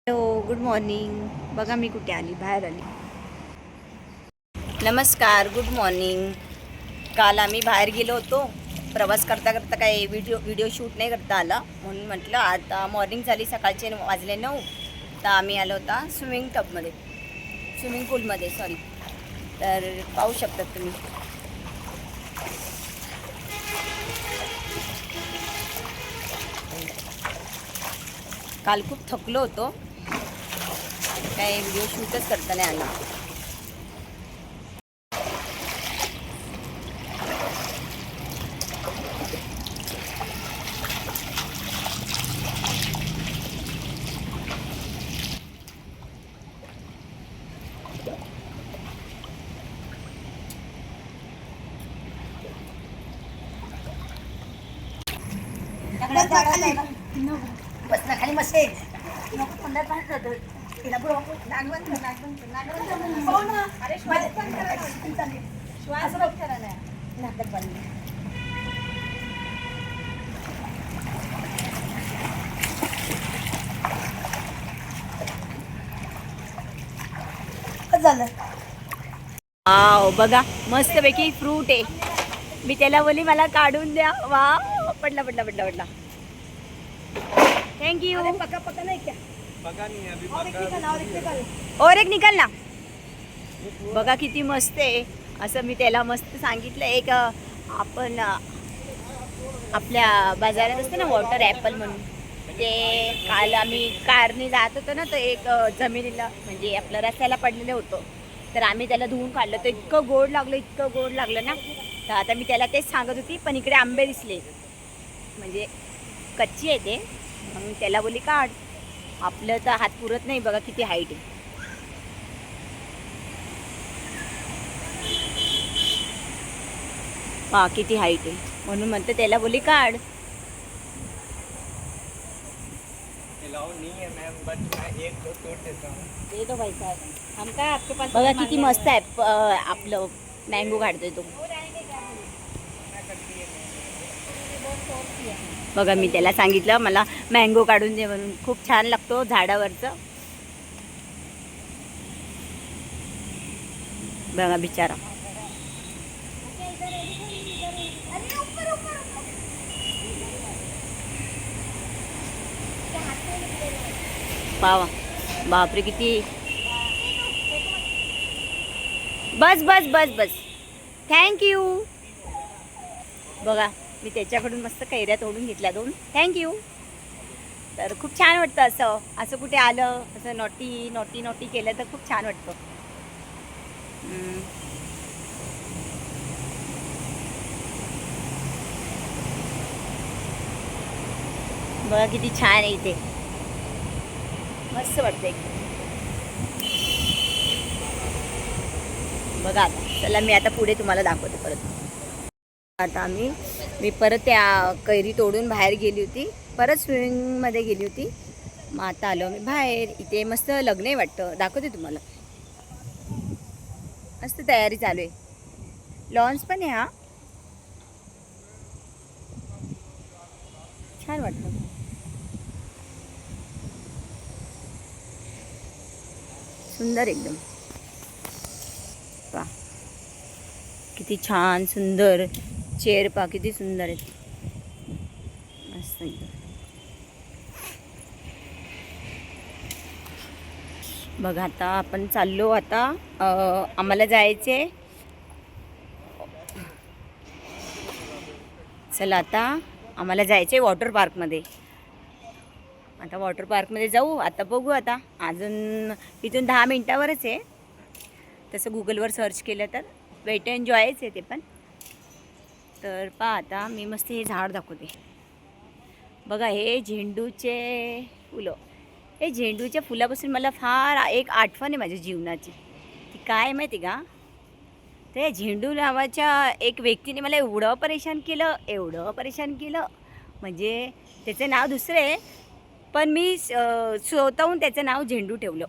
Hello, good morning. बघा मी कुठे आली, बाहेर आली. नमस्कार, गुड मॉर्निंग. काल आम्ही बाहेर गेलो होतो. प्रवास करता करता काही व्हिडिओ शूट नाही करता आला, म्हणून म्हटलं आता मॉर्निंग झाली, सकाळचे वाजले 9. तर आम्ही आलो होता स्विमिंग पूलमध्ये सॉरी. तर पाहू शकतात तुम्ही. काल खूप थकलो होतो, काही व्हिडिओ शूटच करता नाही आला. बस ना खाली मस्त झालं. बघा मस्तपैकी फ्रूट आहे. मी त्याला बोली मला काढून द्या. वा, पडला पडला पडला पडला. थँक्यू. और एक निकाल ना. बघा किती मस्त आहे. असं मी त्याला मस्त सांगितलं. एक आपण आपल्या बाजारात असते ना वॉटर ॲपल म्हणून, ते काल आम्ही कारने जात होतो ना, तर एक जमिनीला म्हणजे आपलं रस्त्याला पडलेलं होतं. तर आम्ही त्याला धुवून काढलं. तर इतकं गोड लागलं ना. तर आता मी त्याला तेच सांगत होती, पण इकडे आंबे दिसले म्हणजे कच्ची आहे ते, म्हणून त्याला बोली काढ. आपलं तर हात पुरत नाही. बघा किती हाईट आहे. हा किती हाईट आहे, म्हणून म्हणते त्याला बोली काढ. बघा किती मस्त आहे. आपलं मँगो काढतोय तो. बघा मी त्याला सांगितलं मला मँगो काढून दे म्हणून. खूप छान लागतो झाडावरचं. बघा बिचारा. पावा, बापरे किती. बस बस बस बस, थँक्यू. बघा मी त्याच्याकडून मस्त कैऱ्या तोडून घेतल्या 2. थँक्यू. तर खूप छान वाटतं असं कुठे आलं, असं नॉटी केलं तर खूप छान वाटतं. बघा किती छान आहे इथे, मस्त वाटतं एकदम. बघा आता चला मी आता पुढे तुम्हाला दाखवते परत. आता मी परत त्या कैरी तोडून बाहेर गेली होती, परत स्विमिंगमध्ये गेली होती. मग आता आलो मी बाहेर. इथे मस्त लग्न आहे वाटतं, दाखवते तुम्हाला. मस्त तयारी चालू आहे. लॉन्स पण आहे हा, छान वाटतं. सुंदर एकदम. पा किती छान सुंदर चेअर, पा किती सुंदर आहेत. मस्त एकदम. बघा आता आपण चाललो. आता आम्हाला जायचे. चला आता आम्हाला जायचे वॉटर पार्कमध्ये. आता वॉटर पार्कमध्ये जाऊ. आता बघू, आता अजून इथून 10 मिनटावरच आहे. तसं गुगलवर सर्च केलं तर वेट एन्जॉयच आहे ते पण. तर पहा आता मी मस्त हे झाड दाखवते. बघा हे झेंडूचे फुलं. हे झेंडूच्या फुलापासून मला फार एक आठवण आहे माझ्या जीवनाची. ती काय माहिती का, ते झेंडू नावाच्या एक व्यक्तीने मला एवढं परेशान केलं. म्हणजे त्याचं नाव दुसरं आहे, पण मी स्वतःहून त्याचं नाव झेंडू ठेवलं.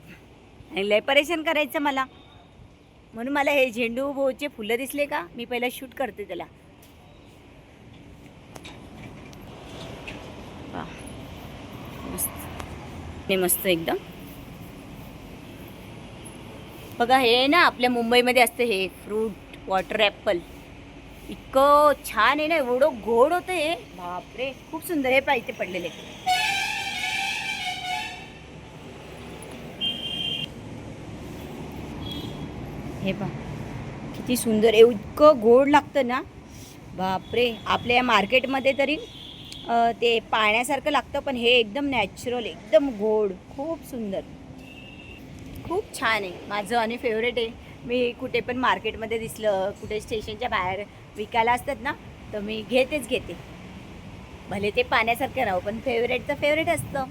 आणि लय परेशान करायचं मला, म्हणून मला हे झेंडू बोचे फुलं दिसले का मी पहिला शूट करते त्याला. मस्त मस्त एकदम. बघा हे ना आपल्या मुंबईमध्ये असतं हे फ्रूट वॉटर ॲपल. इतकं छान आहे ना, एवढं गोड होतं हे, बापरे खूप सुंदर. हे पाहिजे पडलेले हे पहा किती सुंदर, इतकं गोड लागतं ना बापरे. आपल्या मार्केटमध्ये तरी ते पाण्यासारखं लागतं, पण हे एकदम नॅचरल, एकदम गोड, खूप सुंदर, खूप छान आहे. माझं आणि फेवरेट आहे. मी कुठे पण मार्केटमध्ये दिसलं, कुठे स्टेशनच्या बाहेर विकायला असतात ना, तर मी घेते. भले ते पाण्यासारखं राहू, पण फेवरेटचं फेवरेट असतं.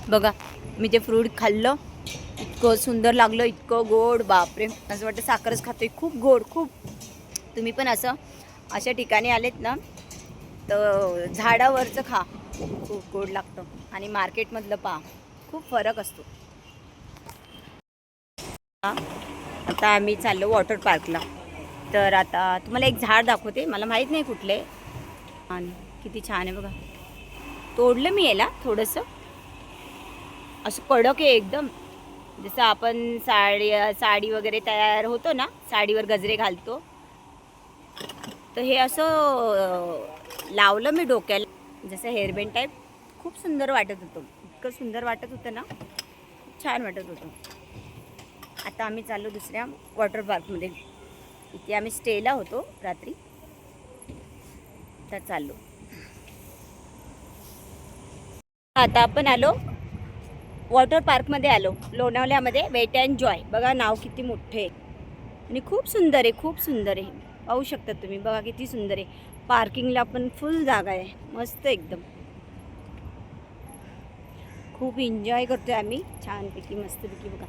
बघा मी ते फ्रूट खाल्लं, इतकं सुंदर लागलं, इतकं गोड, बापरे असं वाटतं साखरच खातोय. खूप गोड, खूप. तुम्ही पण अशा ठिकाणी आलेत ना, तर झाडावरचं खा, खूप गोड लागतं. आणि मार्केटमधलं पहा, खूप फरक असतो. आता आम्ही चाललो वॉटर पार्कला. तर आता तुम्हाला एक झाड दाखवते, मला माहीत नाही कुठले, आणि किती छान आहे बघा. तोडलं मी याला थोडंसं, असं कडक आहे एकदम. जसं आपण साडी वगैरे तयार होतो ना, साडीवर गजरे घालतो, तर हे असं लावलं मी डोक्याला, जसं हेअरबँड टाईप. खूप सुंदर वाटत होतं, इतकं सुंदर वाटत होतं ना, खूप छान वाटत होतं. आता आम्ही चाललो दुसऱ्या वॉटर पार्कमध्ये. इथे आम्ही स्टेला होतो रात्री, तर चाललो. आता आपण आलो वॉटर पार्कमध्ये, आलो लोणावल्यामध्ये. Weight and Joy. बघा नाव किती मोठे आहे आणि खूप सुंदर आहे, खूप सुंदर आहे. पाहू शकता तुम्ही, बघा किती सुंदर आहे. पार्किंगला पण फुल जागा आहे, मस्त एकदम. खूप एन्जॉय करतोय आम्ही, छानपैकी, मस्तपैकी. बघा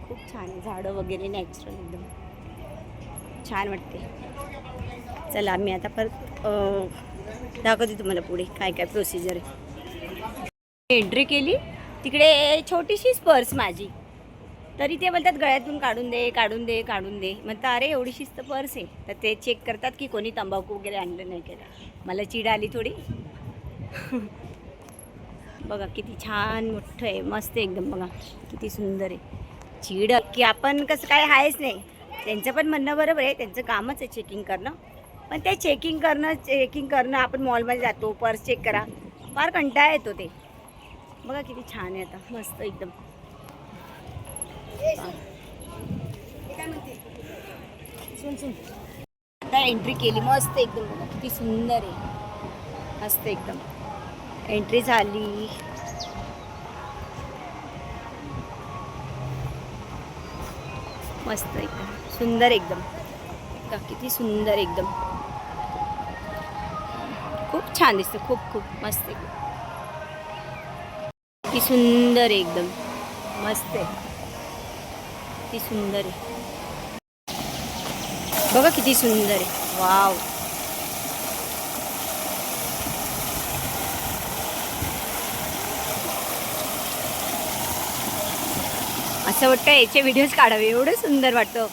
खूप छान आहे, झाडं वगैरे नॅचरल एकदम छान वाटते. चला आम्ही आता परत दाखवते तुम्हाला पुढे काय काय प्रोसिजर आहे. एंट्री केली, तिकडे छोटीशीच पर्स माझी, तरी ते बोलतात गळ्यातून काढून दे. म्हणतात अरे एवढीशीच तर पर्स आहे. तर ते चेक करतात की कोणी तंबाखू वगैरे आणलं नाही केलं. मला चिड आली थोडी. बघा किती छान मोठं आहे, मस्त एकदम. बघा किती सुंदर आहे. चीड की आपण कसं काय आहेच नाही. त्यांचं पण म्हणणं बरोबर आहे, त्यांचं कामच आहे चेकिंग करणं. पण ते चेकिंग करणं आपण मॉलमध्ये जातो, पर्स चेक करा, फार कंटाळा येतो ते. बघा किती छान आहे, आता मस्त एकदम. आता एंट्री केली, मस्त एकदम. बघा किती सुंदर आहे, मस्त एकदम. एंट्री झाली. मस्त एकदम सुंदर एकदम. किती सुंदर एकदम, खूप छान दिसतं, खूप खूप मस्त एकदम. किती सुंदर एकदम, मस्त आहे, किती सुंदर आहे. बघा किती सुंदर आहे, वाव. असं वाटतं याचे व्हिडिओज काढावे, एवढं सुंदर वाटतं.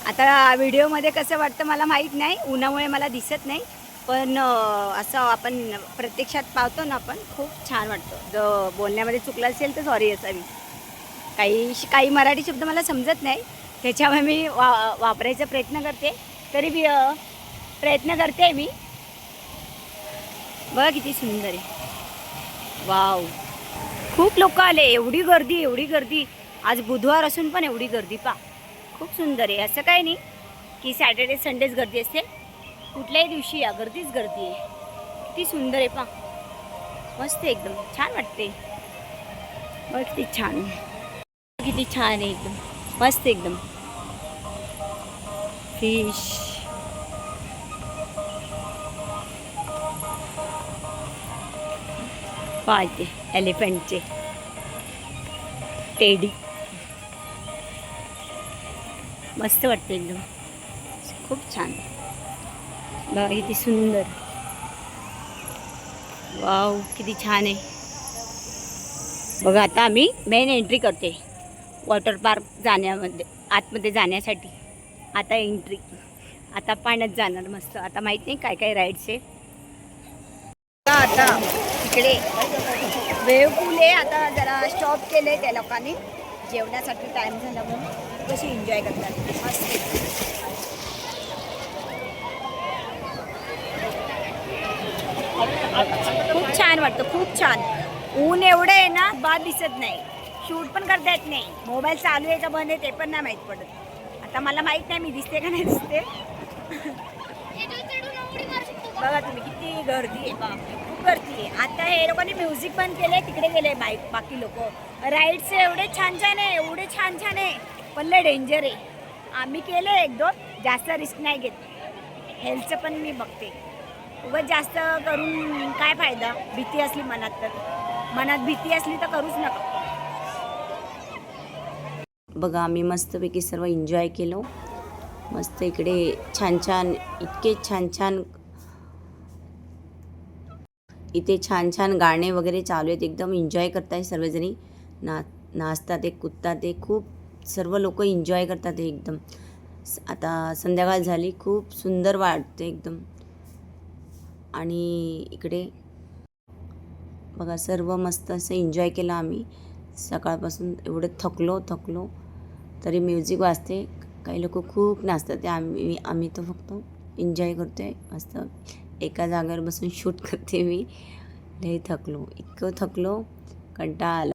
आता व्हिडिओमध्ये कसं वाटतं मला माहीत नाही, उन्हामुळे मला दिसत नाही, पण असं आपण प्रत्यक्षात पाहतो ना, आपण खूप छान वाटतं. जर बोलण्यामध्ये चुकलं असेल तर सॉरी असावी. काही मराठी शब्द मला समजत नाही, त्याच्यामुळे मी वापरायचा प्रयत्न करते, तरी मी प्रयत्न करते मी. बघा किती सुंदर आहे, वाव. खूप लोक आले, एवढी गर्दी. आज बुधवार असून पण एवढी गर्दी पा, खूप सुंदर आहे. असं काही नाही की सॅटर्डे संडेच गर्दी असते, कुठल्याही दिवशी या, गर्दी आहे. किती सुंदर आहे पा, मस्त एकदम छान वाटते. बघ किती छान आहे एकदम, मस्त एकदम. फिश, पाहते एलिफंटचे टेडी, मस्त वाटते एकदम, खूप छान. बघा किती सुंदर, वाव किती छान आहे. बघा आता आम्ही मेन एंट्री करते वॉटर पार्क आतमध्ये जाण्यासाठी. आता एंट्री, आता पाण्यात जाणार मस्त. आता माहीत नाही काय काय राईड्स आहे. आता इकडे वेव पूल आहे. आता जरा स्टॉप केले त्या लोकांनी, जेवण्यासाठी टाइम झाला म्हणून. कशी एन्जॉय करतात मस्त. खूप छान वाटतं, खूप छान. ऊन एवढं आहे ना, बाद दिसत नाही, शूट पण करता येत नाही. मोबाईल चालू आहे का बंद आहे ते पण नाही माहीत पडत. आता मला माहीत नाही मी दिसते का नाही दिसते. बघा तुम्ही किती गर्दी आहे, बापरे खूप गर्दी आहे. आता हे लोकांनी म्युझिक बंद केले, तिकडे गेले बाकी लोक. राईड्स एवढे छान छान आहे, एवढे छान छान आहे, पण लय डेंजर आहे. आम्ही केले 1-2, जास्त रिस्क नाही घेत. हेल्थचं पण मी बघते. उगाच जास्त करून काय फायदा, भीती असली मनात तर. मनात भीती असली तर करूच नका. बघा आम्ही मस्तपैकी सर्व एन्जॉय केलो. मस्त इकडे छान छान, इतके छान छान, इथे छान छान गाणे वगैरे चालू आहेत. एकदम एन्जॉय करताय सर्वजणी. नाचतात आहे, कुदतात आहे, खूप सर्व लोक एन्जॉय करतात आहे एकदम. आता संध्याकाळ झाली, खूप सुंदर वाटते एकदम. आणि इकडे बघा सर्व मस्त असं एन्जॉय केलं आम्ही. सकाळपासून एवढं थकलो तरी म्युझिक वाजते, काही लोक खूप नाचतात. ते आम्ही तर फक्त एन्जॉय करतो आहे. मस्त एका जागेवर बसून शूट करते मी. लई थकलो, इतकं थकलो, कंटाळा आला.